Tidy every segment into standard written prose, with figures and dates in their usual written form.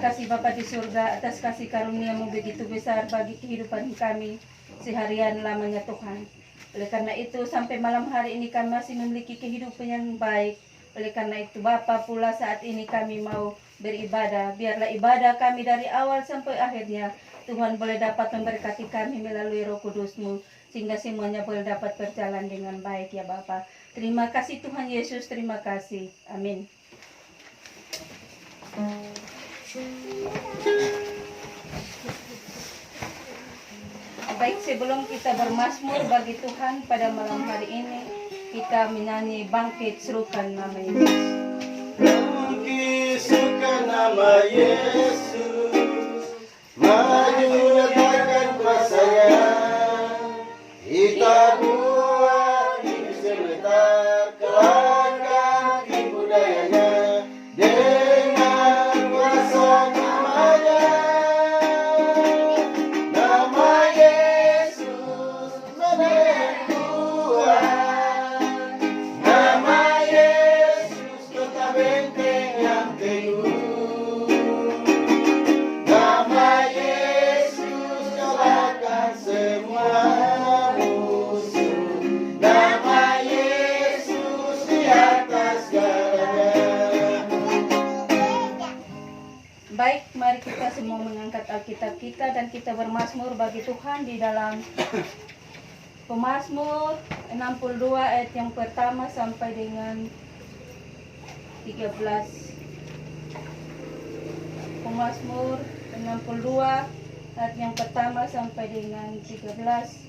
kasih Bapa di surga atas kasih karunia-Mu begitu besar bagi kehidupan kami seharian lamanya Tuhan. Oleh karena itu sampai malam hari ini kami masih memiliki kehidupan yang baik. Oleh karena itu Bapa pula saat ini kami mau beribadah. Biarlah ibadah kami dari awal sampai akhirnya Tuhan boleh dapat memberkati kami melalui Roh Kudus-Mu, sehingga semuanya boleh dapat berjalan dengan baik ya Bapa. Terima kasih Tuhan Yesus, terima kasih. Amin. Baik, sebelum kita bermazmur bagi Tuhan pada malam hari ini, kita menyanyi bangkit serukan nama Yesus. Bangkit serukan nama Yesus, maju letakkan kuasanya, kita buat hidup sebentar, kelakkan budayanya, dengan kuasa namanya. Nama Yesus menarik kuat, nama Yesus kota benteng yang teguh, nama Yesus kalahkan semua musuh, nama Yesus di atas segalanya. Baik, mari kita semua mengangkat Alkitab kita dan kita bermazmur bagi Tuhan di dalam Pemazmur 62 ayat yang pertama sampai dengan 13. Pemazmur 62 ayat yang pertama sampai dengan 13.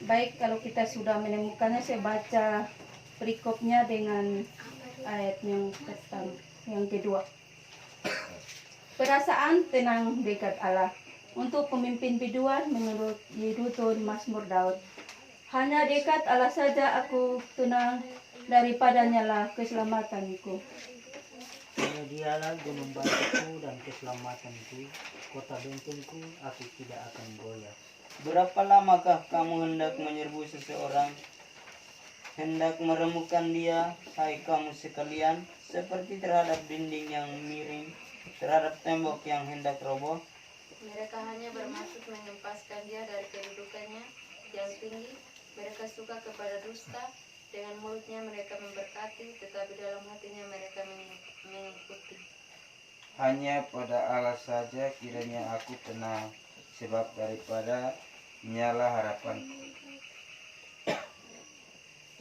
Baik, kalau kita sudah menemukannya, saya baca perikopnya dengan ayat yang pertama, yang kedua. Perasaan tenang dekat Allah. Untuk pemimpin biduan menurut Yedutun Mazmur Daud. Hanya dekat Allah saja aku tenang, daripadanya lah keselamatanku. Dialah gunung batuku dan keselamatanku, kota bentengku, aku tidak akan goyah. Berapa lamakah kamu hendak menyerbu seseorang, hendak meremukkan dia, hai kamu sekalian, seperti terhadap dinding yang miring, terhadap tembok yang hendak roboh? Mereka hanya bermaksud mengempaskan dia dari kedudukannya yang tinggi. Mereka suka kepada dusta, dengan mulutnya mereka memberkati, tetapi dalam hatinya mereka mengikuti. Hanya pada Allah saja kiranya aku tenang, sebab daripada nyala harapanku.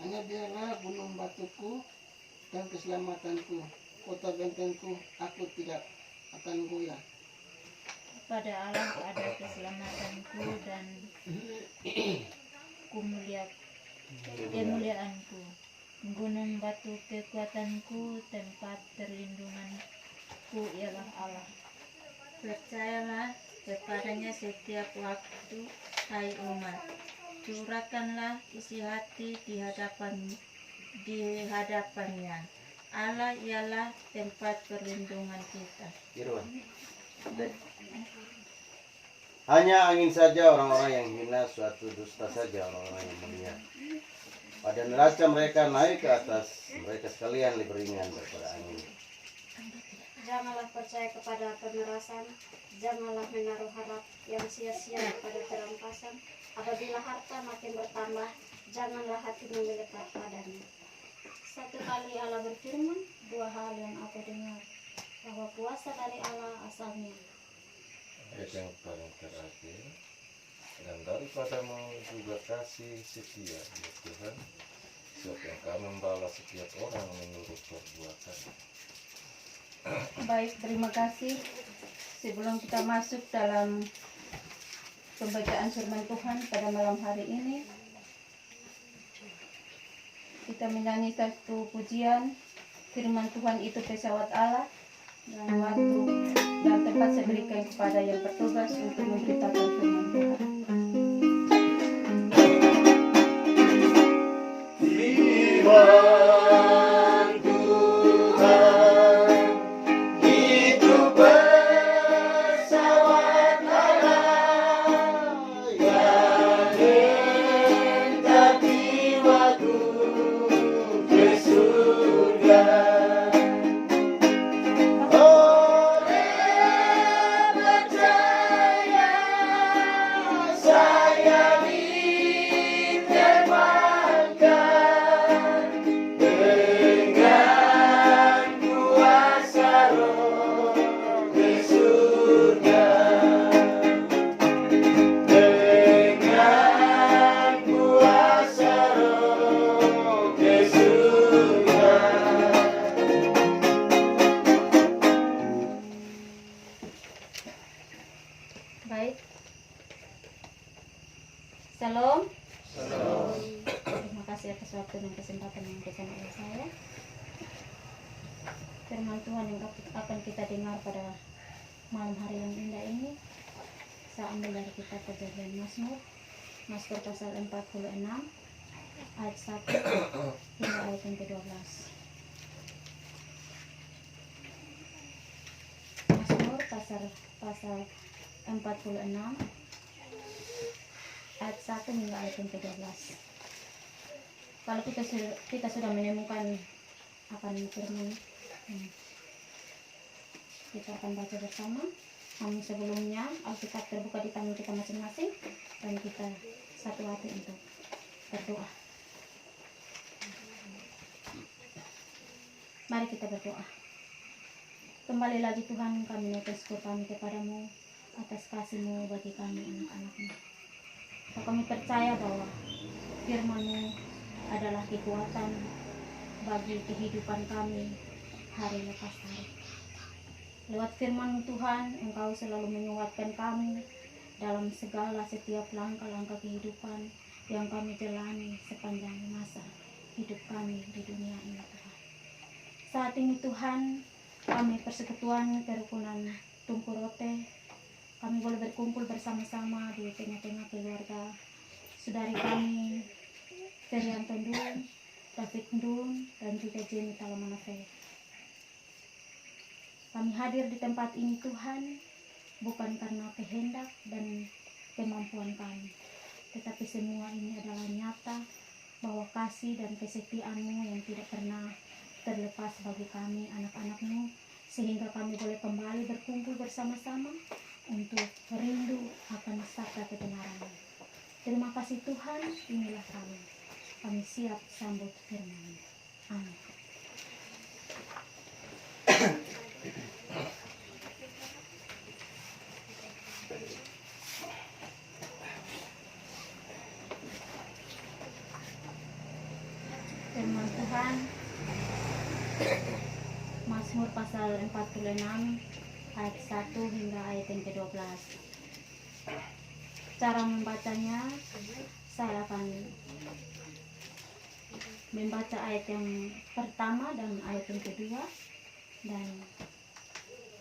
Hanya dialah gunung batuku dan keselamatanku, kota bentengku, aku tidak akan goyah. Pada Allah ada keselamatanku dan kemuliaanku. Gunung batu kekuatanku, tempat perlindunganku ialah Allah. Percayalah kepadanya setiap waktu, hai umat. Curahkanlah isi hati di hadapannya. Allah ialah tempat perlindungan kita. Hanya angin saja orang-orang yang hina, suatu dusta saja orang-orang yang mulia. Pada neraca mereka naik ke atas, mereka sekalian lebih ringan daripada angin. Janganlah percaya kepada pemerasan, janganlah menaruh harap yang sia-sia pada perampasan. Apabila harta makin bertambah, janganlah hatimu melekat padanya. Satu kali Allah berfirman, dua hal yang aku dengar, bahwa kuasa dari Allah asalnya. Ayat yang paling terakhir, dan daripadamu juga kasih setia ya Tuhan, sebab Engkau membalas setiap orang menurut perbuatan. Baik, terima kasih. Sebelum kita masuk dalam pembacaan firman Tuhan pada malam hari ini, kita menyanyi satu pujian. Firman Tuhan itu pesawat Allah, dan waktu dan tempat saya berikan kepada yang bertugas untuk memberitakan firman Tuhan. Firman Tuhan itu pesawat Allah yang hendak Haid. Salam. Terima kasih atas waktu dan kesempatan yang diberikan oleh saya. Firman Tuhan yang akan kita dengar pada malam hari yang indah ini, saya ambil dari kitab Kejadian Mazmur pasal 46 ayat 1 hingga ayat yang ke-12. Mazmur pasal 46 ayat 1 hingga ayat yang ke-12. Kalau kita sudah menemukan akan firman, kita akan baca bersama. Namun sebelumnya Alkitab terbuka di tangan kita masing-masing dan kita satu hati untuk berdoa. Mari kita berdoa. Kembali lagi Tuhan, kami mengucapkan kami kepadamu atas kasih-Mu bagi kami anak-anak-Mu. Kami percaya bahwa firman-Mu adalah kekuatan bagi kehidupan kami hari lepas hari. Lewat firman Tuhan, Engkau selalu menguatkan kami dalam segala setiap langkah-langkah kehidupan yang kami jalani sepanjang masa hidup kami di dunia ini, Tuhan. Saat ini Tuhan, kami persekutuan kerukunan Tungku Rote, kami boleh berkumpul bersama-sama di tengah-tengah keluarga saudari kami, Ferian Tondun, David Ndun, dan juga Jenny Talamanafe. Kami hadir di tempat ini Tuhan, bukan karena kehendak dan kemampuan kami, tetapi semua ini adalah nyata bahwa kasih dan kesetiaan-Mu yang tidak pernah terlepas bagi kami anak-anak-Mu, sehingga kami boleh kembali berkumpul bersama-sama untuk rindu akan sabda kebenaran-Mu. Terima kasih Tuhan, inilah kami siap sambut firman-Mu. Amin. Firman Tuhan, Mazmur pasal 46 ayat 1 hingga ayat yang ke-12. Cara membacanya, saya akan membaca ayat yang pertama dan ayat yang kedua, dan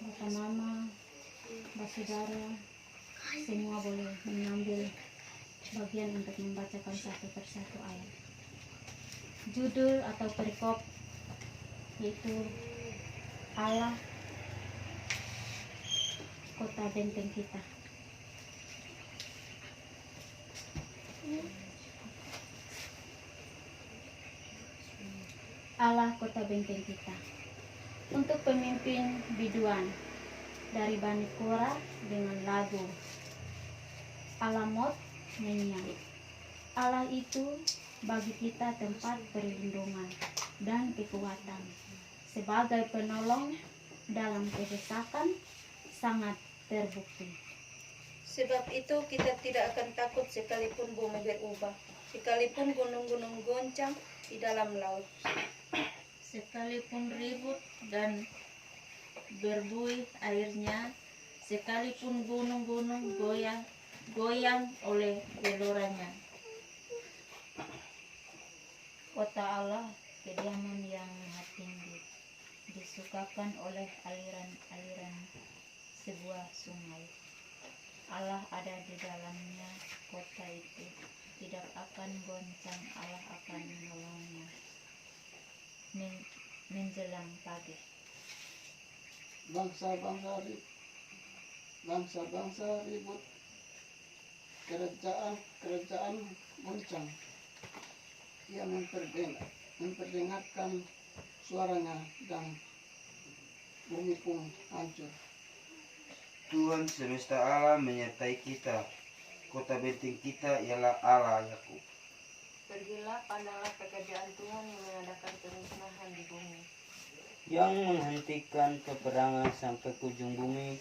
Bapak Mama, Bapak Saudara, semua boleh mengambil bagian untuk membacakan satu persatu ayat. Judul atau perikop yaitu Allah, kota benteng kita. Allah, kota benteng kita. Untuk pemimpin biduan dari Bani Korah dengan lagu Alamot menyanyi. Allah itu bagi kita tempat perlindungan dan kekuatan, sebagai penolong dalam kesesakan sangat terbukti. Sebab itu kita tidak akan takut sekalipun bumi berubah, sekalipun gunung-gunung goncang di dalam laut, Sekalipun ribut dan berbuih airnya, sekalipun gunung-gunung goyang oleh geloranya. Kota Allah, kediaman yang maha tinggi, disukakan oleh aliran-aliran sebuah sungai. Allah ada di dalamnya, kota itu tidak akan goncang, Allah akan menolongnya menjelang pagi. Bangsa-bangsa ribut, kerajaan goncang. Ia memperdengarkan suaranya dan bumi pun hancur. Tuhan semesta alam menyertai kita. Kota benteng kita ialah Allah Yakub. Pergilah, pandanglah pekerjaan Tuhan yang mengadakan kemusnahan di bumi. Yang menghentikan peperangan sampai ke ujung bumi,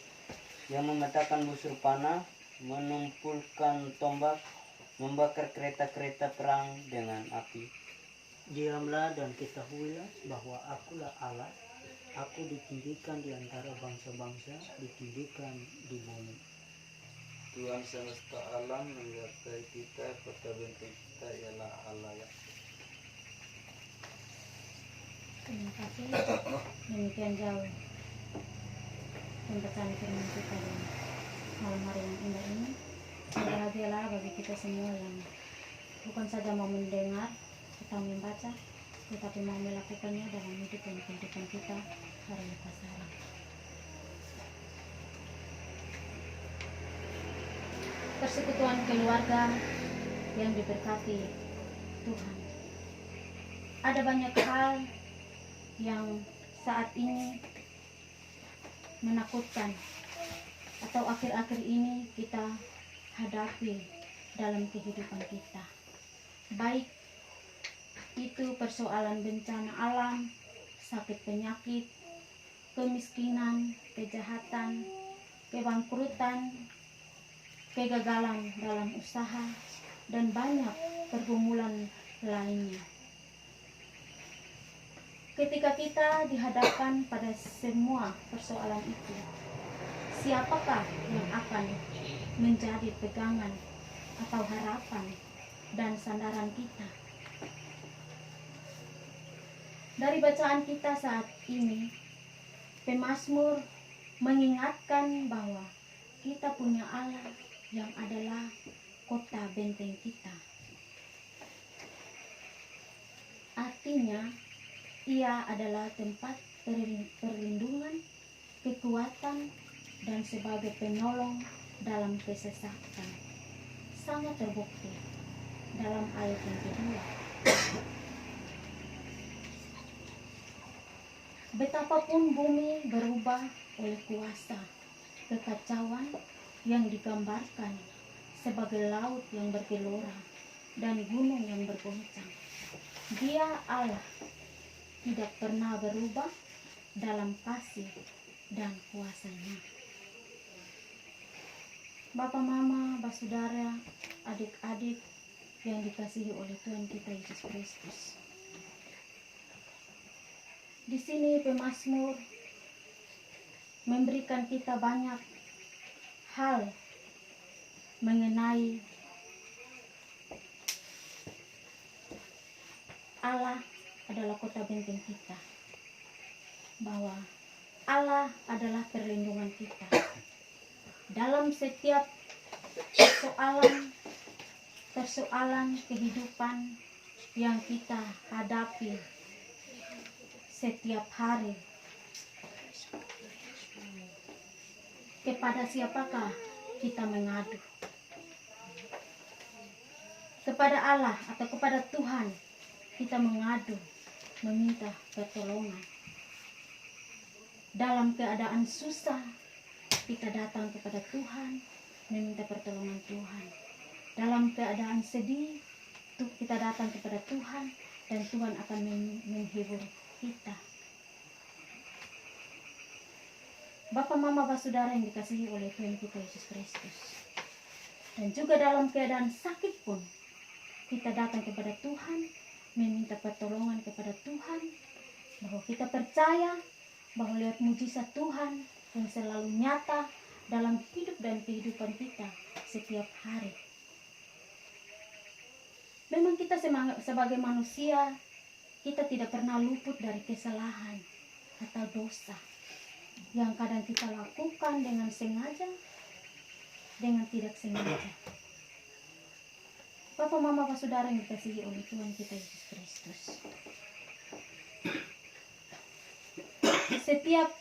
yang mematahkan busur panah, menumpulkan tombak, membakar kereta-kereta perang dengan api. Diamlah dan ketahuilah bahwa akulah Allah. Aku ditinggikan di antara bangsa-bangsa, ditinggikan di bumi. Tuhan semesta alam menyertai kita, kota benteng kita ialah Allah ya. Terima kasih. Demikian jauh pembacaan firman kita di malam hari yang indah ini. Berbahagialah bagi kita semua yang bukan saja mau mendengar atau membaca, tetapi mau melakukannya dalam hidup dan kehidupan kita hari lepas hari. Persekutuan keluarga yang diberkati Tuhan. Ada banyak hal yang saat ini menakutkan atau akhir-akhir ini kita hadapi dalam kehidupan kita. Baik itu persoalan bencana alam, sakit penyakit, kemiskinan, kejahatan, kebangkrutan, kegagalan dalam usaha, dan banyak pergumulan lainnya. Ketika kita dihadapkan pada semua persoalan itu, siapakah yang akan menjadi pegangan atau harapan dan sandaran kita? Dari bacaan kita saat ini, pemazmur mengingatkan bahwa kita punya Allah yang adalah kota benteng kita. Artinya, Ia adalah tempat perlindungan, kekuatan, dan sebagai penolong dalam kesesatan. Sangat terbukti dalam ayat yang kedua. Betapapun bumi berubah oleh kuasa kekacauan yang digambarkan sebagai laut yang bergelora dan gunung yang bergoncang, Dia Allah tidak pernah berubah dalam kasih dan kuasa-Nya. Bapak, Mama, Saudara, adik-adik yang dikasihi oleh Tuhan kita Yesus Kristus. Di sini pemazmur memberikan kita banyak hal mengenai Allah adalah kota benteng kita, bahwa Allah adalah perlindungan kita dalam setiap persoalan kehidupan yang kita hadapi setiap hari. Kepada siapakah kita mengadu? Kepada Allah atau kepada Tuhan kita mengadu, meminta pertolongan. Dalam keadaan susah, kita datang kepada Tuhan, meminta pertolongan Tuhan. Dalam keadaan sedih, kita datang kepada Tuhan, dan Tuhan akan menghibur kita. Bapak, Mama, Saudara yang dikasihi oleh Tuhan kita Yesus Kristus. Dan juga dalam keadaan sakit pun, kita datang kepada Tuhan, meminta pertolongan kepada Tuhan, bahwa kita percaya bahwa lihat mujizat Tuhan yang selalu nyata dalam hidup dan kehidupan kita setiap hari. Memang kita sebagai manusia, kita tidak pernah luput dari kesalahan atau dosa yang kadang kita lakukan dengan sengaja, dengan tidak sengaja. Bapak, Mama, Saudara yang dikasihi oleh Tuhan kita Yesus Kristus. Setiap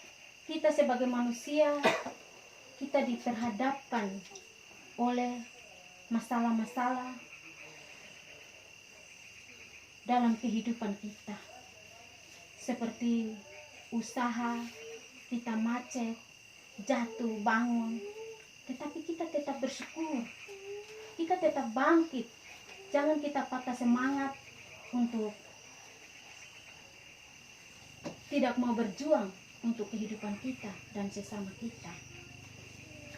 kita sebagai manusia, kita diperhadapkan oleh masalah-masalah dalam kehidupan kita. Seperti usaha, kita macet, jatuh, bangun. Tetapi kita tetap bersyukur. Kita tetap bangkit. Jangan kita patah semangat untuk tidak mau berjuang untuk kehidupan kita dan sesama kita.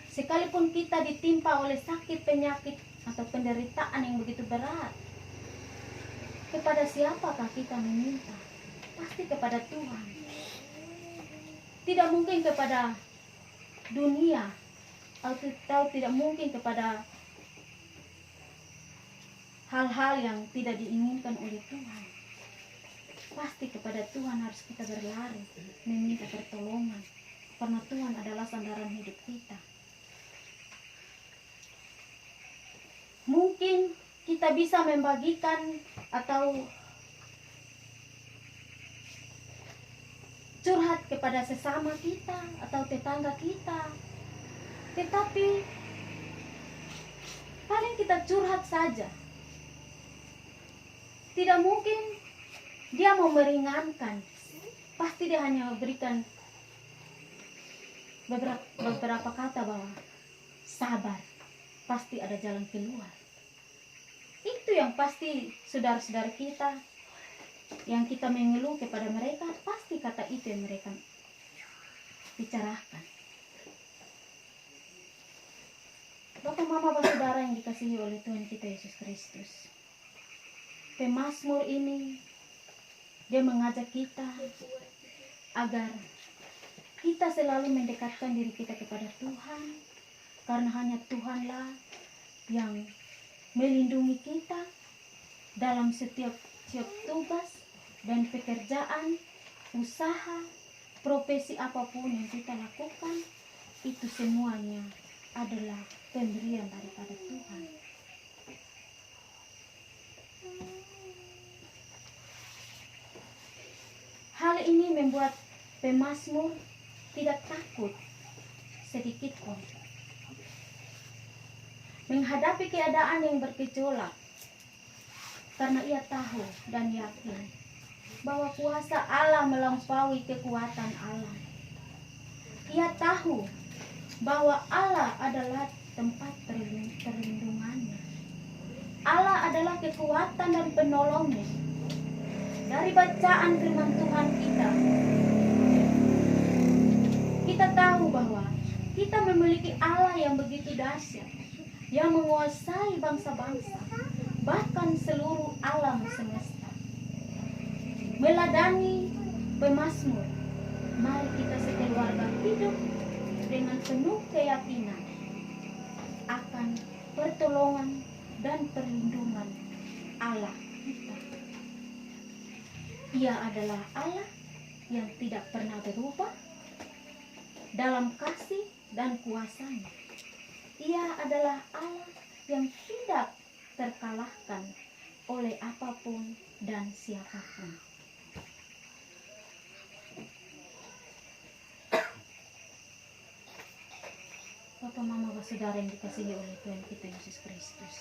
Sekalipun kita ditimpa oleh sakit, penyakit, atau penderitaan yang begitu berat, kepada siapakah kita meminta? Pasti kepada Tuhan. Tidak mungkin kepada dunia atau tidak mungkin kepada hal-hal yang tidak diinginkan oleh Tuhan. Pasti kepada Tuhan harus kita berlari, meminta pertolongan, karena Tuhan adalah sandaran hidup kita. Mungkin kita bisa membagikan atau curhat kepada sesama kita atau tetangga kita, tetapi paling kita curhat saja. Tidak mungkin dia mau meringankan. Pasti dia hanya memberikan beberapa kata bahwa sabar, pasti ada jalan keluar. Itu yang pasti saudara-saudara kita yang kita mengeluh kepada mereka, pasti kata itu yang mereka bicarakan. Bapak, Mama, Saudara yang dikasihi oleh Tuhan kita Yesus Kristus, pemazmur ini dia mengajak kita agar kita selalu mendekatkan diri kita kepada Tuhan, karena hanya Tuhanlah yang melindungi kita dalam setiap tugas dan pekerjaan, usaha, profesi apapun yang kita lakukan. Itu semuanya adalah pemberian daripada Tuhan. Hal ini membuat pemazmur tidak takut sedikit pun menghadapi keadaan yang bergejolak, karena ia tahu dan yakin bahwa kuasa Allah melampaui kekuatan Allah. Ia tahu bahwa Allah adalah tempat perlindungannya. Allah adalah kekuatan dan penolongnya. Dari bacaan firman Tuhan kita tahu bahwa kita memiliki Allah yang begitu dahsyat, yang menguasai bangsa-bangsa, bahkan seluruh alam semesta. Meladani pemazmur, mari kita sekeluarga hidup dengan penuh keyakinan akan pertolongan dan perlindungan Allah kita. Ia adalah Allah yang tidak pernah berubah dalam kasih dan kuasa-Nya. Ia adalah Allah yang tidak terkalahkan oleh apapun dan siapapun. Bapak, Mama, Saudara yang dikasihi oleh Tuhan kita Yesus Kristus,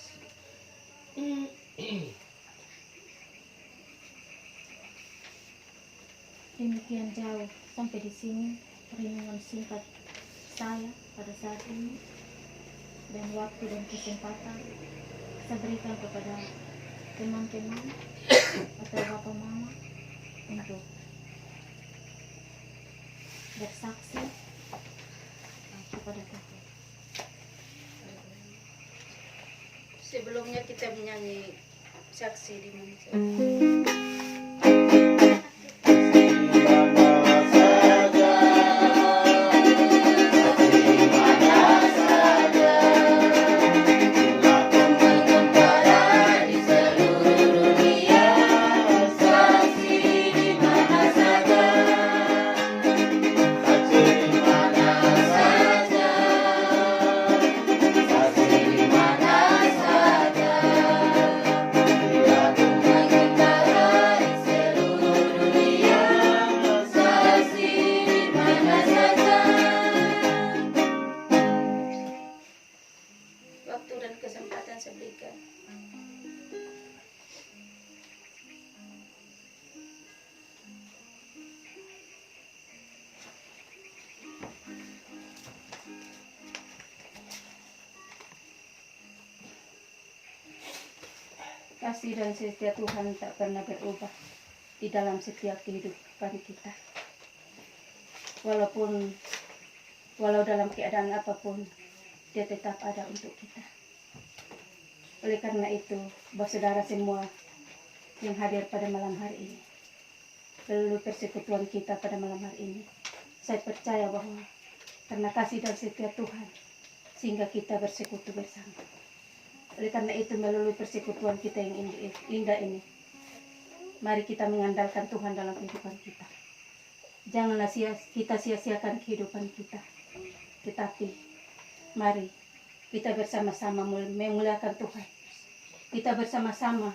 demikian jauh sampai di sini renungan singkat saya pada saat ini, dan waktu dan kesempatan saya berikan kepada teman-teman atau Bapak Mama untuk bersaksi kepada Tuhan. Sebelumnya kita menyanyi saksi di mana kasih dan setia Tuhan tak pernah berubah di dalam setiap kehidupan kita. Walau dalam keadaan apapun, Dia tetap ada untuk kita. Oleh karena itu, saudara semua yang hadir pada malam hari ini, melalui persekutuan kita pada malam hari ini, saya percaya bahwa karena kasih dan setia Tuhan, sehingga kita bersekutu bersama. Oleh karena itu melalui persekutuan kita yang indah ini, mari kita mengandalkan Tuhan dalam kehidupan kita. Janganlah kita sia-siakan kehidupan kita, tetapi mari kita bersama-sama memuliakan Tuhan. Kita bersama-sama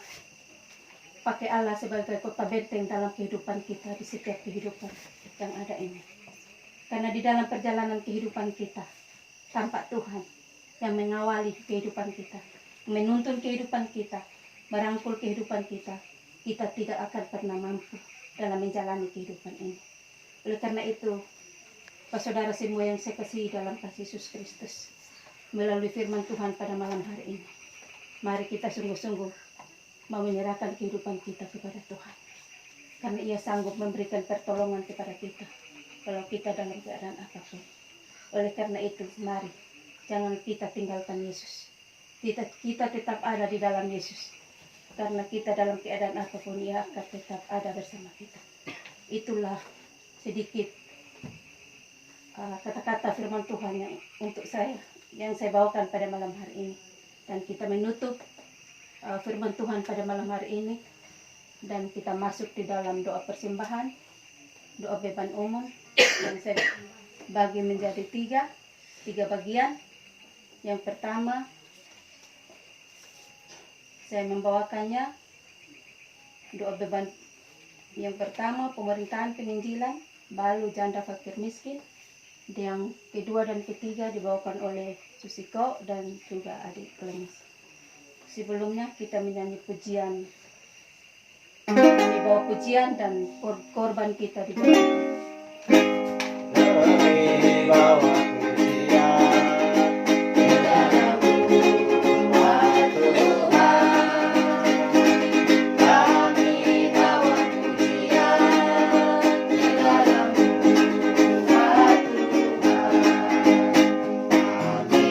pakai Allah sebagai kota benteng dalam kehidupan kita, di setiap kehidupan yang ada ini. Karena di dalam perjalanan kehidupan kita, tampak Tuhan yang mengawali kehidupan kita, menuntun kehidupan kita, merangkul kehidupan kita. Kita tidak akan pernah mampu dalam menjalani kehidupan ini. Oleh karena itu, saudara semua yang saya kasihi dalam kasih Yesus Kristus, melalui firman Tuhan pada malam hari ini, mari kita sungguh-sungguh mau menyerahkan kehidupan kita kepada Tuhan. Karena Ia sanggup memberikan pertolongan kepada kita, kalau kita dalam keadaan apapun. Oleh karena itu, mari jangan kita tinggalkan Yesus. Kita tetap ada di dalam Yesus. Karena kita dalam keadaan apapun, Ia akan tetap ada bersama kita. Itulah sedikit kata-kata firman Tuhan yang untuk saya, yang saya bawakan pada malam hari ini. Dan kita menutup firman Tuhan pada malam hari ini, dan kita masuk di dalam doa persembahan, doa beban umum, yang saya bagi menjadi tiga bagian. Yang pertama, saya membawakannya doa beban yang pertama, pemerintahan penginjilan, balu janda fakir miskin. Yang kedua dan ketiga dibawakan oleh Susiko dan juga adik Klemis. Sebelumnya kita menyanyi pujian, kami bawa pujian dan korban kita di bawah. Kami bawa pujian ke dalam rumah Tuhan. Kami bawa pujian ke dalam rumah Tuhan. Kami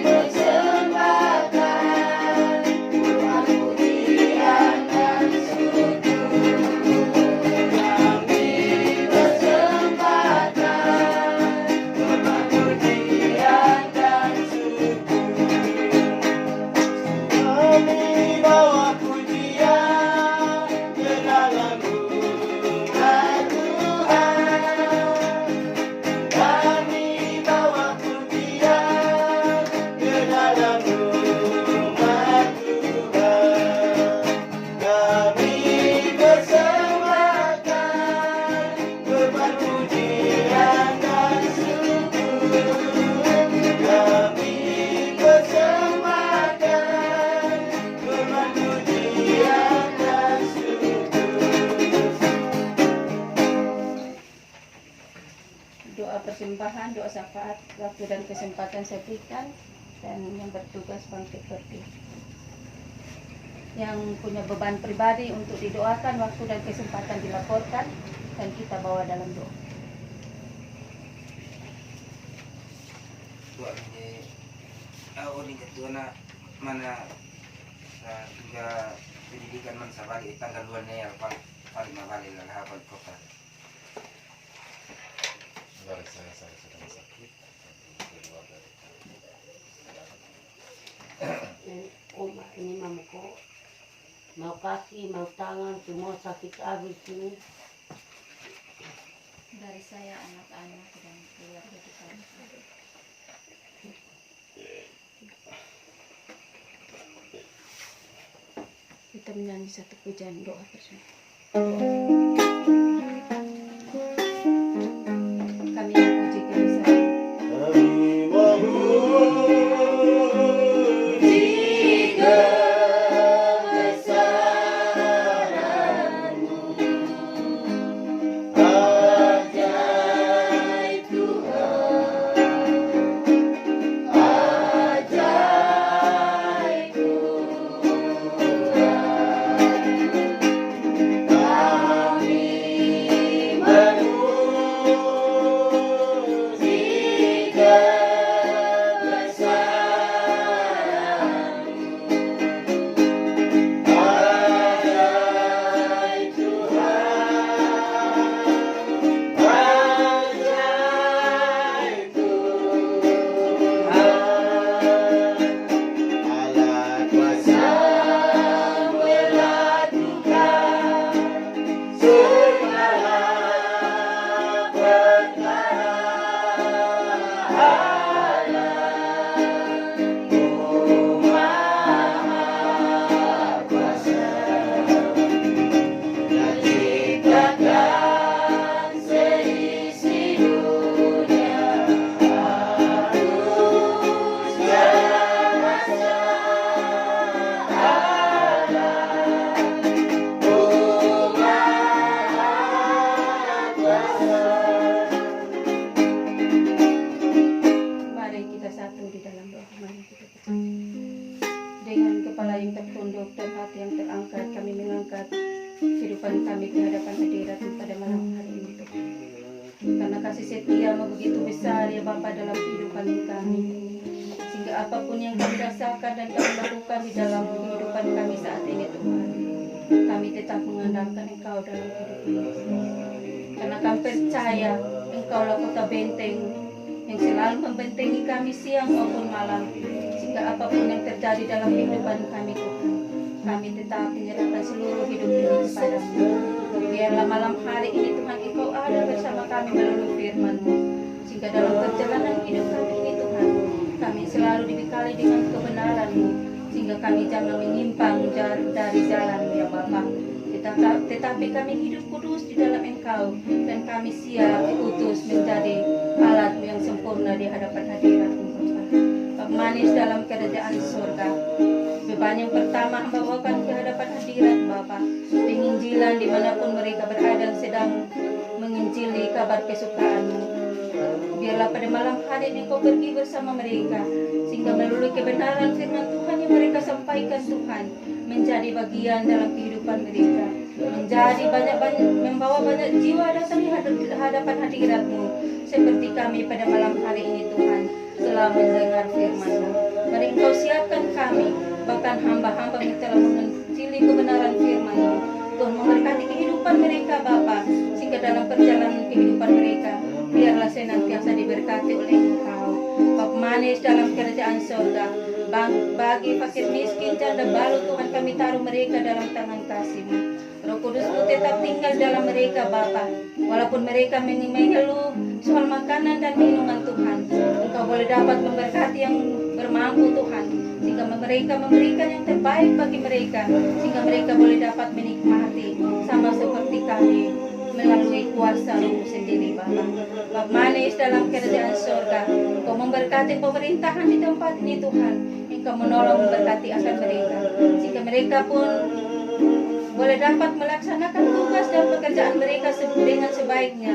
persembahkan Tuhan pujian dan syukur. Kami persembahkan Tuhan pujian dan syukur. Kami bawa pujian ke dalam rumah Tuhan. Kami bawa pujian ke dalam rumah Tuhan. Kami persembahkan korban pujian dan syukur. Kami persembahkan korban pujian dan syukur. Doa persembahan, doa syafaat, waktu dan kesempatan saya berikan, dan yang bertugas bangkit berdiri. Yang punya beban pribadi untuk didoakan, waktu dan kesempatan dilaporkan, dan kita bawa dalam doa. Tuan ini, ini ketua mana juga pendidikan man sabali tanggal 2 Nel paling mabali lah hafal kota. Dari saya sedang sakit. Keluar dari Oma ini mamaku mau kaki, mau tangan, semua sakit habis ini. Dari saya anak-anak dan keluarga di sana. Kita menyanyi satu pujian doa bersama. Kami memuji kebesaran. Kami memuji kebesaran-Mu, ajaib Tuhan, ajaib Tuhan. bersatu di dalam doa. Mari kita berdoa. Dengan kepala yang tertunduk dan hati yang terangkat, kami mengangkat kehidupan kami di hadapan hadirat pada malam hari ini, Tuhan. Karena kasih setia-Mu begitu besar ya Bapa dalam kehidupan kami, sehingga apapun yang kami rasakan dan kami lakukan di dalam kehidupan kami saat ini, Tuhan, kami tetap mengandalkan Engkau dalam kehidupan kami. Karena kami percaya Engkaulah kota benteng yang selalu membentengi kami siang maupun malam, sehingga apapun yang terjadi dalam kehidupan kami, Tuhan, kami tetap menyerahkan seluruh hidup ini kepadamu. Biarlah malam hari ini Tuhan Engkau ada bersama kami melalui firman-Mu, sehingga dalam perjalanan hidup kami ini Tuhan, kami selalu dibekali dengan kebenaran-Mu, sehingga kami jangan menyimpang dari jalan-Mu ya Bapa. Tetapi kami hidup kudus di dalam Engkau, dan kami siap diutus menjadi alat-Mu yang sempurna di hadapan hadirat-Mu Bapa. Bapa manis dalam kerajaan surga, beban yang pertama hamba bawakan ke hadapan hadirat Bapa, penginjilan dimanapun mereka berada sedang menginjili kabar kesukaan-Mu. Biarlah pada malam hari ini Engkau pergi bersama mereka, sehingga melalui kebenaran firman Tuhan yang mereka sampaikan Tuhan, menjadi bagian dalam kehidupan mereka, menjadi membawa banyak jiwa datang di hadapan hadirat-Mu, seperti kami pada malam hari ini Tuhan telah mendengar firman-Mu. Mari Engkau siapkan kami, bahkan hamba-hamba yang telah menginjili kebenaran firman-Mu. Tuhan memberkati kehidupan mereka Bapa, sehingga dalam perjalanan kehidupan mereka biarlah senantiasa diberkati oleh Engkau. Bapa manis dalam kerajaan surga, bagi fakir miskin janda balu Tuhan kami taruh mereka dalam tangan kasih-Mu. Roh Kudus-Mu tetap tinggal dalam mereka Bapa, walaupun mereka mengeluh soal makanan dan minuman Tuhan, Engkau boleh dapat memberkati yang bermampu Tuhan, sehingga mereka memberikan yang terbaik bagi mereka, sehingga mereka boleh dapat menikmati sama seperti kami melalui kuasa Roh-Mu sendiri Bapa. Bapa manis dalam kerajaan surga, Engkau memberkati pemerintahan di tempat ini Tuhan, Engkau menolong memberkati akan mereka, sehingga mereka pun boleh dapat melaksanakan tugas dan pekerjaan mereka dengan sebaiknya,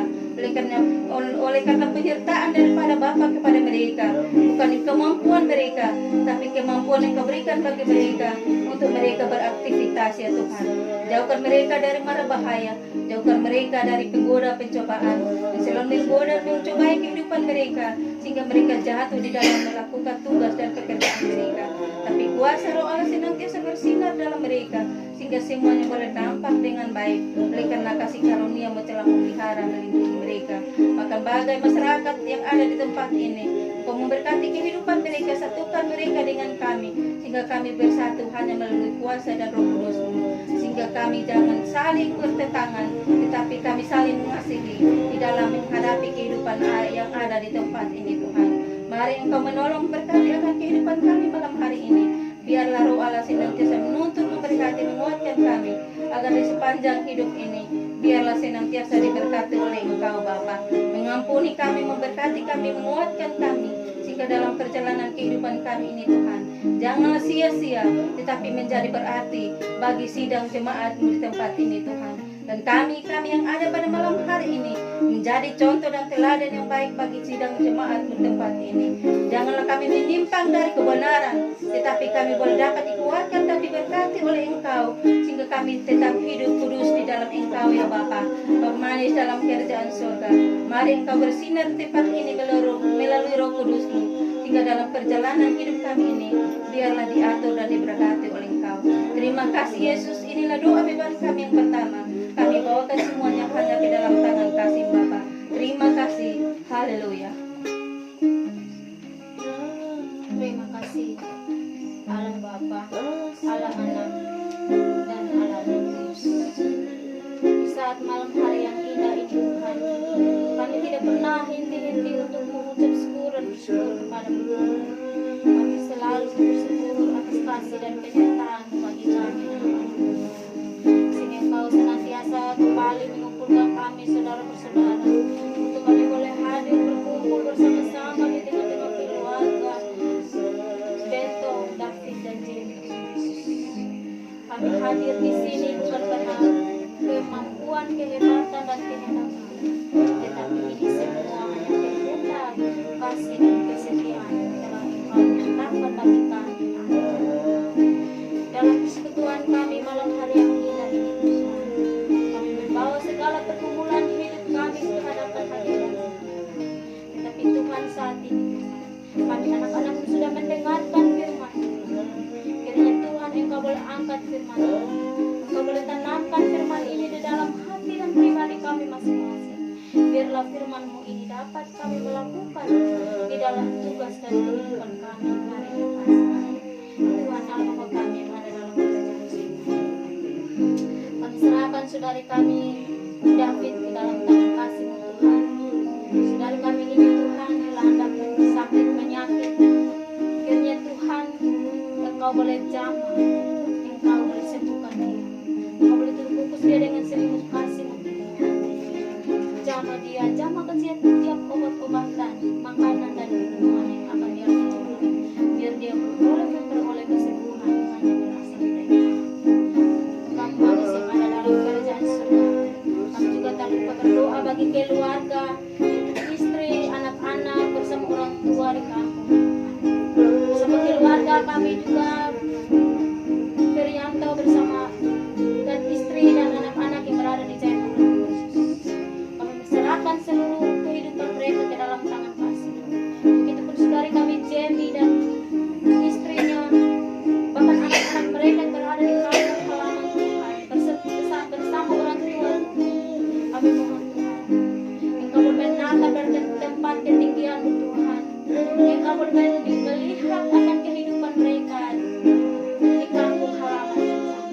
oleh karena penyertaan daripada Bapa kepada mereka, bukan kemampuan mereka, tapi kemampuan yang Kau berikan bagi mereka untuk mereka beraktivitas ya Tuhan. Jauhkan mereka dari mara bahaya, jauhkan mereka dari penggoda pencobaan yang selalu menggoda mencobai kehidupan mereka, sehingga mereka jatuh di dalam melakukan tugas dan pekerjaan mereka. Tapi kuasa Roh Allah senantiasa bersinar dalam mereka, sehingga semuanya boleh nampak dengan baik, oleh karena kasih karunia-Mu telah memelihara melindungi mereka. Bahkan bagai masyarakat yang ada di tempat ini, Engkau memberkati kehidupan mereka, satukan mereka dengan kami, sehingga kami bersatu hanya melalui kuasa dan Roh Kudus-Mu, sehingga kami jangan saling bertentangan, tetapi kami saling mengasihi di dalam menghadapi kehidupan yang ada di tempat ini Tuhan. Mari Engkau menolong berkati akan kehidupan kami malam hari ini. Biarlah Roh Allah senantiasa menuntun, memberkati, menguatkan kami, agar di sepanjang hidup ini biarlah senantiasa diberkati oleh Engkau Bapa, mengampuni kami, memberkati kami, menguatkan kami, sehingga dalam perjalanan kehidupan kami ini Tuhan, janganlah sia-sia, tetapi menjadi berarti bagi sidang jemaat-Mu di tempat ini Tuhan. Dan kami yang ada pada malam hari ini menjadi contoh dan teladan yang baik bagi sidang jemaat di tempat ini. Janganlah kami menyimpang dari kebenaran, tetapi kami boleh dapat dikuatkan dan diberkati oleh Engkau, sehingga kami tetap hidup kudus di dalam Engkau ya Bapa. Bapa manis dalam kerajaan surga, mari Engkau bersinar di tempat ini melalui Roh Kudus-Mu, sehingga dalam perjalanan hidup kami ini biarlah diatur dan diberkati oleh Engkau. Terima kasih Yesus, inilah doa beban kami yang pertama. Kami bawakan semuanya hanya ke dalam tangan kasih Bapa. Terima kasih. Haleluya. Terima kasih Allah Bapa, Allah Anak, dan Allah Roh Kudus. Di saat malam hari yang indah ini Tuhan, kami tidak pernah henti-henti untuk mengucap syukur dan bersyukur kepada-Mu. Kami selalu bersyukur atas kasih dan penyertaan bagi kami. Sehingga Engkau senantiasa kembali mengumpulkan kami saudara bersaudara, untuk kami boleh hadir berkumpul bersama-sama di tengah-tengah keluarga Beto, David, dan Jenny. Kami hadir di sini bukan karena kemampuan, kehebatan, dan kehendak kami, tetapi ini semua hanya berkat kasih dan kesetiaan mendengar firman Tuhan. Engkau boleh tanamkan firman ini di dalam hati dan pribadi kami masing-masing. Biarlah firman-Mu ini dapat kami melakukan di dalam tugas dan kehidupan kami hari lepas hari. Tuhan Allah Bapa kami yang ada dalam kerajaan surga. Kami serahkan saudari kami David di dalam tangan kasih-Mu Tuhan. Saudari kami ini Tuhan dilanda sakit penyakit. Kiranya Tuhan Engkau boleh jamah, Engkau boleh sembuhkan dia. Engkau boleh terbungkus dia dengan selimut kasih-Mu Tuhan. Jamah dia, jamah kesiap tiap obat-obatan, makanan dan minuman yang akan dia minum. Biar dia boleh memperoleh kesembuhan hanya berasal dari Kami manusia yang ada dalam kerajaan surga. Kami juga tak lupa berdoa bagi keluarga, istri, anak-anak bersama orang tua di kampung. Bersama keluarga kami juga Ferianto bersama dan istri dan anak-anak yang berada di Jayapura. Kami serahkan seluruh kehidupan mereka ke dalam tangan kasih. Begitupun saudari kami Jamie dan istrinya, bahkan anak-anak mereka yang berada di kampung halaman Tuhan bersama orang tua. Kami mohon Tuhan, Engkau bermenatap dari tempat ketinggian-Mu Tuhan. Engkau melihat akan kehidupan mereka di kampung halaman Tuhan.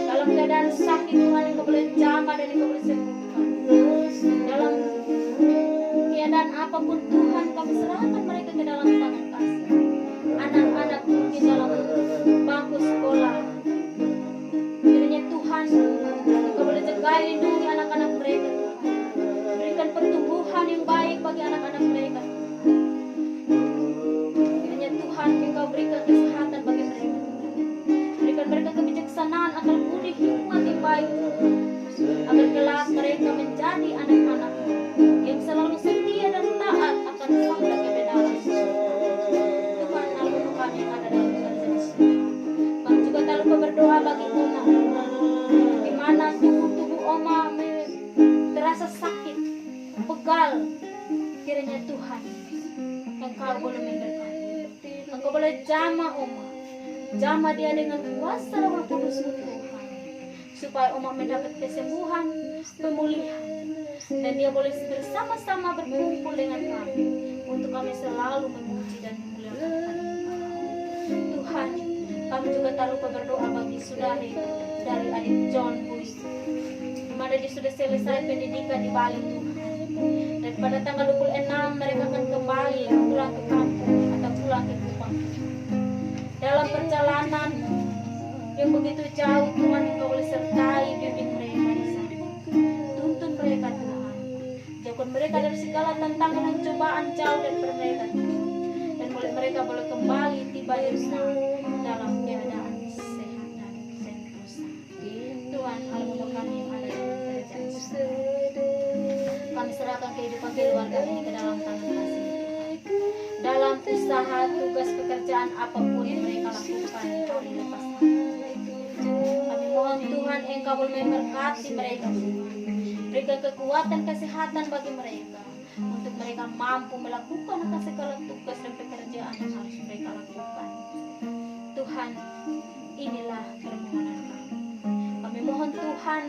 Dalam keadaan sakit Tuhan, Engkau boleh jamah dan Engkau boleh sembuhkan. Dalam keadaan apapun Tuhan, kami serahkan mereka ke dalam tangan kasih. Anak-anak mungkin dalam bangku sekolah, kiranya Tuhan Engkau boleh jaga lindungi anak-anak mereka Tuhan. Berikan pertumbuhan yang baik bagi anak-anak mereka. Kiranya Tuhan Engkau berikan kesehatan bagi mereka. Berikan mereka kebijaksanaan, akal budi, hikmat yang baik, agar kelak mereka menjadi anak-anak yang selalu setia dan taat akan sabda kebenaran. Tuhan Allah kami yang ada dalam kerajaan surga. Kami juga tak lupa berdoa bagi Oma, di mana tubuh Oma terasa sakit, pegal. Kiranya Tuhan Engkau boleh memberkati, Engkau boleh jamah Oma, jamah dia dengan kuasa Roh Kudus-Mu Tuhan, supaya Oma mendapat kesembuhan, pemulihan, dan dia boleh bersama-sama berkumpul dengan kami untuk kami selalu memuji dan memuliakan nama Tuhan. Kami juga tak lupa berdoa bagi saudari dari adik John Bui, di mana dia sudah selesai pendidikan di Bali Tuhan. Dan pada tanggal 26 mereka akan kembali pulang ke kampung atau pulang ke Kupang. Dalam perjalanan yang begitu jauh Tuhan, Engkau boleh sertai bimbing mereka di sana. Tuntun mereka Tuhan, jauhkan mereka dari segala tantangan dan cobaan jauh dari mereka Tuhan. Dan mereka boleh kembali tiba di rumah dalam keadaan sehat dan sentosa. Tuhan Allah Bapa kami yang ada dalam kerajaan surga. Kami serahkan kehidupan keluarga ini ke dalam tangan kasih Tuhan. Dalam usaha, tugas, pekerjaan apapun yang mereka lakukan hari lepas hari. Kami mohon Tuhan Engkau boleh memberkati mereka Tuhan. Berikan kekuatan, kesehatan bagi mereka, untuk mereka mampu melakukan akan segala tugas dan pekerjaan yang harus mereka lakukan. Tuhan, inilah permohonan kami. Kami mohon Tuhan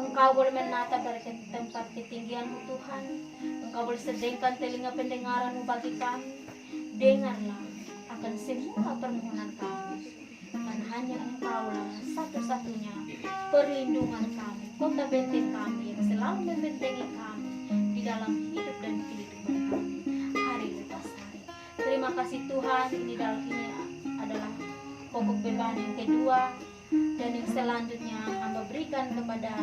Engkau boleh menatap dari tempat ketinggian-Mu Tuhan. Engkau boleh sediakan telinga pendengaran-Mu bagi kami. Dengarlah akan semua permohonan kami. Dan hanya Engkaulah satu-satunya perlindungan kami, kota benteng kami yang selalu membentengi kami di dalam hidup dan kehidupan kami hari lepas hari. Terima kasih Tuhan, ini adalah pokok beban yang kedua. Dan yang selanjutnya hamba berikan kepada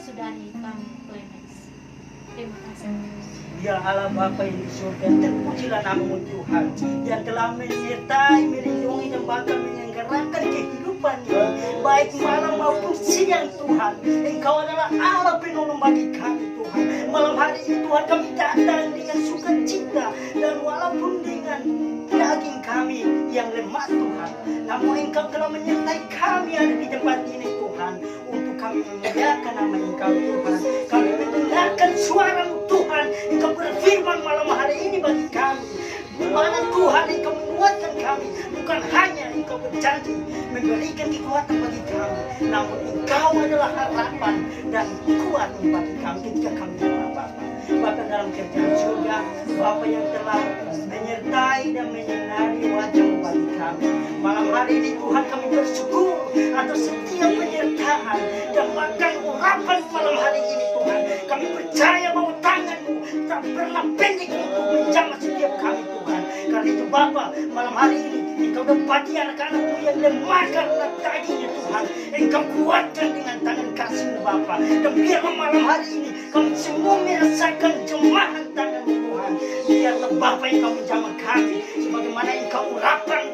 saudari kami Clemens. Terima kasih. Ya Allah Bapa yang di surga, terpujilah nama-Mu Tuhan yang telah menyertai, melindungi dan bahkan menyelenggarakan kehidupan ini, baik malam maupun siang Tuhan. Engkau adalah Allah penolong bagi kami Tuhan. Malam hari ini Tuhan kami datang dengan sukacita dan walaupun dengan daging kami yang lemah Tuhan, namun Engkau telah menyertai kami ada di tempat ini Tuhan, untuk kami memuliakan nama Engkau Tuhan. Kami mendengarkan suara-Mu Tuhan. Engkau berfirman malam hari ini bagi kami, di mana Tuhan Engkau menguatkan kami. kami. Bukan hanya Engkau berjanji memberikan kekuatan bagi kami, namun Engkau adalah harapan dan kuat bagi kami ketika kami berapa. Bapa dalam kerjaan surga, Bapa yang telah menyertai dan menyinari wajah bagi kami. Malam hari ini Tuhan kami bersyukur atas setiap penyertaan dan bahkan urapan malam hari ini Tuhan. Kami percaya bahwa tangan-Mu tak pernah pendek untuk menjamah setiap kami Tuhan. Karena itu Bapa, malam hari ini Engkau dapati anak-anak-Mu yang lemah karena dagingnya Tuhan. Engkau kuatkan dengan tangan kasih-Mu Bapa. Dan biarlah malam hari ini kami semua merasakan jemahan tangan-Mu Tuhan. Biarlah Bapa Engkau menjamah kami sebagaimana Engkau urapan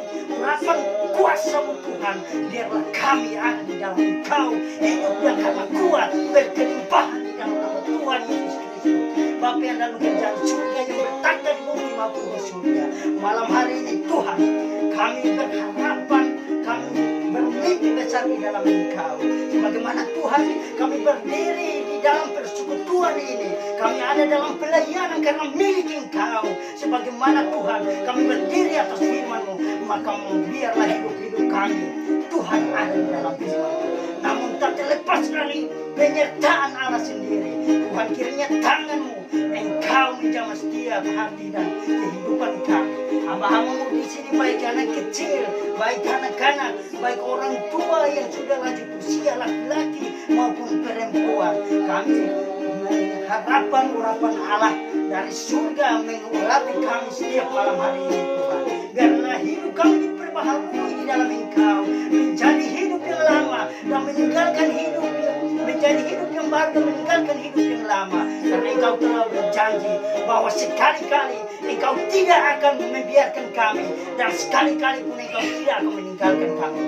kuasa-Mu Tuhan. Biarlah kami ada di dalam Engkau, hidup yang karena kuat, berkelimpahan di dalam nama Tuhan Yesus Kristus. Bapa yang dalam kerjaan surga yang bertanda di bumi maupun di surga. Malam hari ini Tuhan, kami berharapan, kami bermimpi besar di dalam Engkau. Sebagaimana Tuhan, kami berdiri di dalam persekutuan ini. Kami ada dalam pelayanan karena milik Engkau. Sebagaimana Tuhan, kami berdiri atas firman-Mu, maka biarlah hidup-hidup kami Tuhan ada di dalam firman-Mu. Namun tak terlepas dari penyertaan Allah sendiri. Tuhan, kiranya tangan-Mu Engkau menjamah setiap hati dan kehidupan kami. Hamba-Hamba-Mu di sini baik anak kecil, baik anak-anak, baik orang tua yang sudah lanjut usia, laki-laki maupun perempuan. Kami harapan urapan Allah dari surga mengurapi kami setiap malam hari ini Tuhan. Biarlah hidup kami diperbaharui di dalam Engkau, menjadi hidup yang lama dan meninggalkan hidup menjadi hidup yang baru dan meninggalkan hidup yang lama. Karena Engkau telah berjanji bahwa sekali-kali Engkau tidak akan membiarkan kami dan sekali-kali pun Engkau tidak akan meninggalkan kami.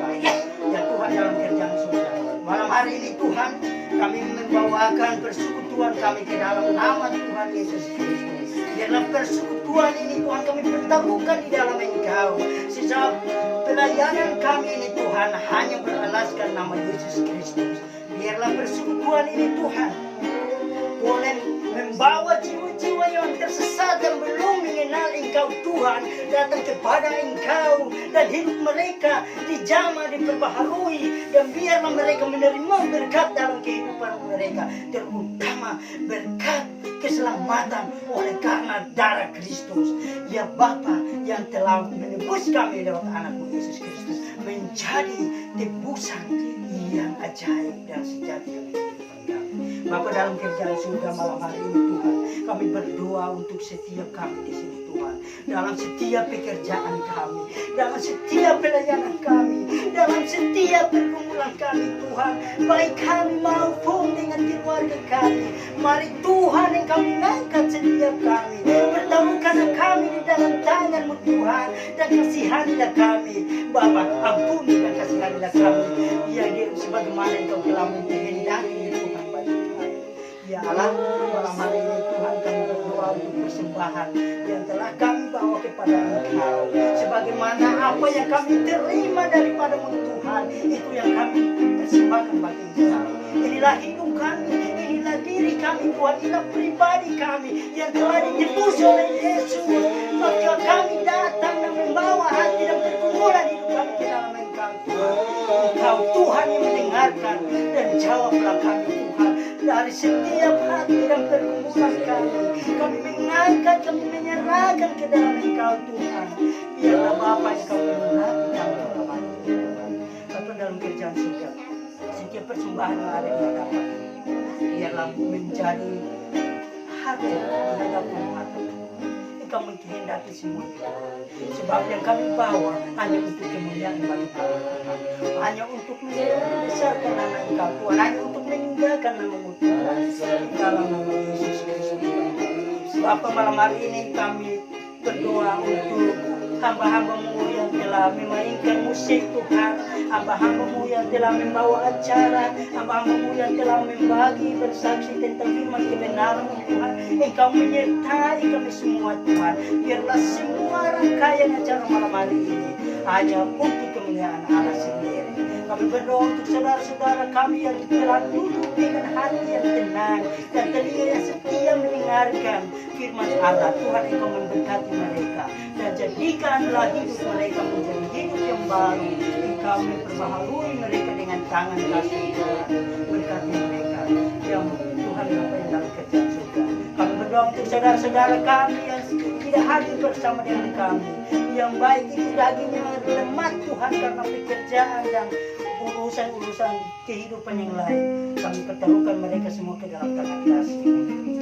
Ya Tuhan, dalam kerjaan surga malam hari ini Tuhan, kami membawakan persekutuan kami ke dalam nama Tuhan Yesus Kristus. Biarlah persekutuan ini Tuhan kami pertemukan di dalam Engkau. Sejak pelayanan kami ini Tuhan hanya beralaskan nama Yesus Kristus. Biarlah persekutuan ini Tuhan boleh membawa jiwa-jiwa yang tersesat dan belum mengenal Engkau Tuhan datang kepada Engkau, dan hidup mereka dijamah, diperbaharui, dan biarlah mereka menerima berkat dalam kehidupan mereka, terutama berkat keselamatan oleh karena darah Kristus. Ya Bapa yang telah menebus kami lewat anak-Mu Yesus Kristus menjadi tebusan yang ajaib dan sejati. Bapa dalam kerjaan surga malam hari ini Tuhan, kami berdoa untuk setiap kami di sini Tuhan, dalam setiap pekerjaan kami, dalam setiap pelayanan kami, dalam setiap pergumulan kami Tuhan, baik kami maupun dengan keluarga kami. Mari Tuhan Engkau mengangkat setiap kami, pertemukan kami di dalam tangan-Mu Tuhan, dan kasihanilah kami Bapa, ampuni dan kasihanilah kami yang sebagaimana Engkau telah menghendaki Tuhan bagi kami. Ya Allah, malam hari ini Tuhan kami berdoa untuk persembahan yang telah kami bawa kepada Engkau. Sebagaimana apa yang kami terima daripada-Mu Tuhan, itu yang kami persembahkan bagi Engkau. Inilah hidup kami, inilah diri kami Tuhan, inilah pribadi kami yang telah ditebus oleh Yesus. Maka kami datang dan membawa hati dan pergumulan hidup kami ke dalam Engkau Tuhan. Engkau Tuhan yang mendengarkan, dan jawablah kami Tuhan dari setiap hati dan pergumulan kami. Kami mengangkat, kami menyerahkan ke dalam Engkau Tuhan. Biarlah Bapa Engkau memberkati kami malam hari ini Tuhan. Bapa dalam kerjaan surga, setiap persembahan yang ada di hadapan, biarlah menjadi hati di hadapan mata. Engkau menghendaki semua sebab yang kami bawa hanya untuk kemuliaan bagi Tuhan, hanya untuk membesarkan nama Engkau Tuhan, hanya untuk meninggalkan nama-Mu Tuhan dalam nama Yesus Kristus. Bapa, malam hari ini kami berdoa untuk hamba-hamba-Mu yang telah memainkan musik Tuhan, hamba-hamba-Mu yang telah membawa acara, hamba-hamba-Mu yang telah membagi bersaksi tentang firman kebenaran-Mu Tuhan. Engkau menyertai kami semua Tuhan. Biarlah semua rangkaian acara malam hari ini hanya untuk kemuliaan Allah sendiri. Kami berdoa untuk saudara-saudara kami yang telah duduk dengan hati yang tenang dan telinga yang setia mendengarkan firman Allah. Tuhan, Engkau memberkati mereka dan jadikanlah hidup mereka menjadi hidup yang baru. Engkau memperbaharui mereka dengan tangan kasih Tuhan. Berkati mereka yang Tuhan Bapa yang dalam kerjaan surga. Kami berdoa untuk saudara-saudara kami yang tidak hadir bersama dengan kami, yang baik itu dagingnya lemah Tuhan karena pekerjaan dan urusan-urusan kehidupan yang lain. Kami pertaruhkan mereka semua ke dalam tangan kasih.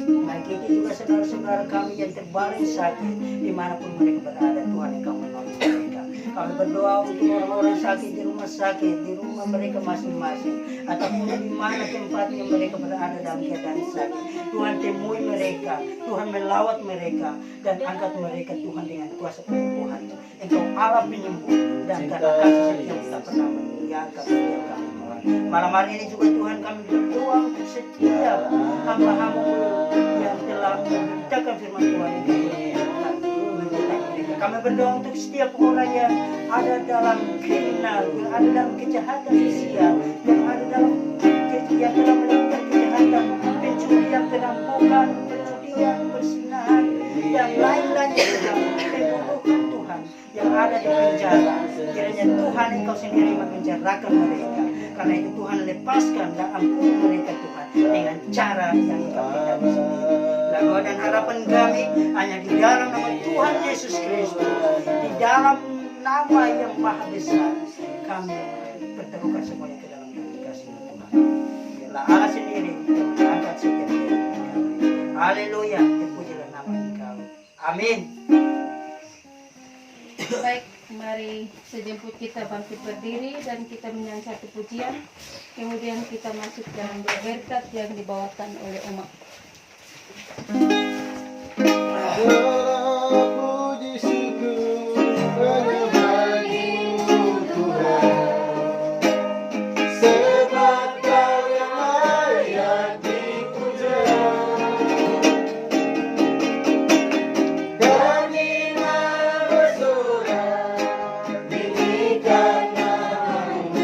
Baik itu juga saudara-saudara kami yang terbaring sakit dimanapun mereka berada. Tuhan, Engkau menolong mereka. Kami berdoa untuk orang-orang sakit di rumah sakit, di rumah mereka masing-masing, ataupun di mana tempatnya mereka berada dalam keadaan sakit. Tuhan, temui mereka, Tuhan melawat mereka, dan angkat mereka Tuhan dengan kuasa penyembuhan. Engkau Allah penyembuh, dan karena kasih yang tak pernah meninggalkan setiap kami Tuhan. Malam hari ini juga Tuhan kami berdoa untuk setiap hamba-hamba yang telah memberitakan firman Tuhan ini. Kami berdoa untuk setiap orang yang ada dalam kriminal, yang ada dalam kejahatan sosial, yang ada dalam yang telah melakukan kejahatan, pencurian, perampokan, perjudian, persinahan, yang lain-lainnya pembunuhan Tuhan yang ada di penjara. Kiranya Tuhan Engkau sendiri menjarakan mereka. Karena itu Tuhan lepaskan dan ampuni mereka Tuhan dengan cara yang Engkau kehendaki sendiri. Doa dan harapan kami hanya di dalam nama Tuhan Yesus Kristus, di dalam nama yang maha besar, kami berterukan semuanya ke dalam kasih Tuhan. Biarlah Allah sendiri yang mengangkat setiap kehidupan kami. Haleluya, terpujilah nama Engkau. Amin. Baik, mari sejemput kita bangkit berdiri dan kita menyanyi satu pujian. Kemudian kita masuk dalam berkat yang dibawakan oleh umat. Puji syukur hanya bagimu Tuhan, sebab Kau yang layak dipuja. Dan iman bersorak tinggikan namamu.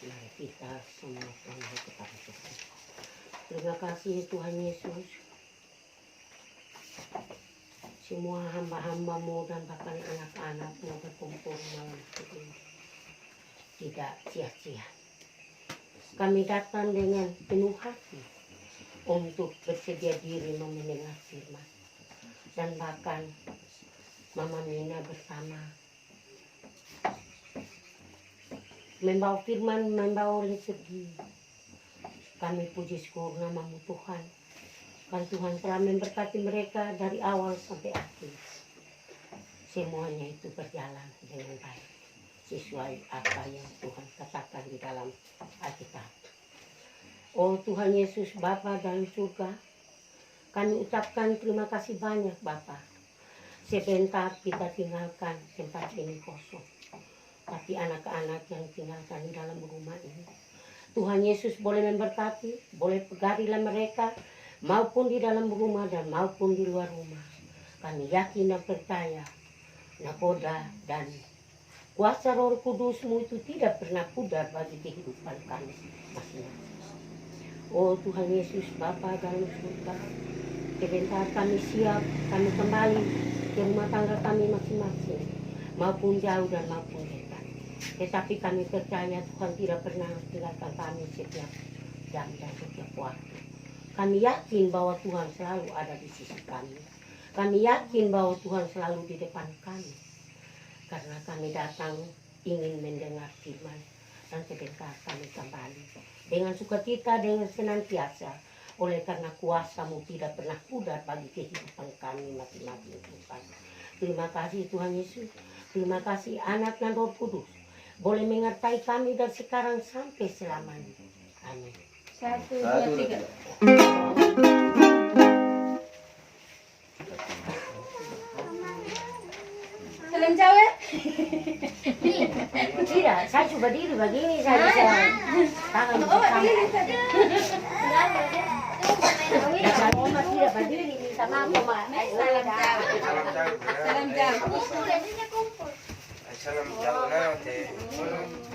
Mari kita semua berdoa kepada Tuhan. Terima kasih Tuhan Yesus. Semua hamba-hambamu dan bahkan anak-anakmu berkumpul malam ini tidak sia-sia. Kami datang dengan penuh hati untuk bersedia diri mendengar firman. Dan bahkan Mama Mina bersama membawa firman, membawa rezeki. Kami puji syukur namamu Tuhan. Kan Tuhan telah memberkati mereka dari awal sampai akhir. Semuanya itu berjalan dengan baik sesuai apa yang Tuhan katakan di dalam Alkitab. Oh Tuhan Yesus Bapa dalam surga, kami ucapkan terima kasih banyak Bapa. Sebentar kita tinggalkan tempat ini kosong. Tapi anak-anak yang tinggalkan di dalam rumah ini, Tuhan Yesus boleh memberkati, boleh pegarilah mereka, maupun di dalam rumah dan maupun di luar rumah. Kami yakin dan percaya, nakoda dan kuasa Roh Kudus-Mu itu tidak pernah pudar bagi kehidupan kami masing-masing. Oh Tuhan Yesus Bapa dalam surga, sebentar kami siap, kami kembali ke rumah tangga kami masing-masing, maupun jauh dan maupun dekat. Tetapi kami percaya Tuhan tidak pernah tinggalkan kami setiap jam dan setiap waktu. Kami yakin bahwa Tuhan selalu ada di sisi kami. Kami yakin bahwa Tuhan selalu di depan kami. Karena kami datang ingin mendengar firman. Dan sebentar kami kembali. Dengan sukacita, dengan senantiasa. Oleh karena kuasa-Mu tidak pernah pudar bagi kehidupan kami masing-masing Tuhan. Terima kasih Tuhan Yesus. Terima kasih Anak dan Roh Kudus. Boleh menyertai kami dari sekarang sampai selamanya. Amin. 1, 2, 3. Salam jauh ya. Tidak, saya coba diri begini saya bisa tangan Oh, ini saja. Kalau Oma tidak berdiri minta maaf Oma. Salam jauh. Salam jauh. Salam jauh lah teh.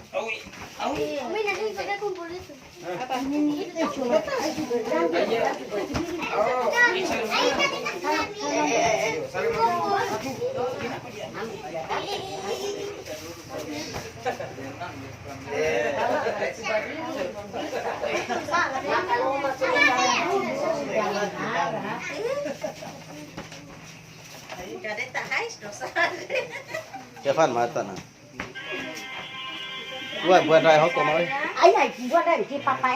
Awi, awi. Umi nanti pakai kumpul itu. Apa? Kalau Oma sudah jangan marah. Stefan mata na. Buat rai hok ko mai. Ay, buat dari papa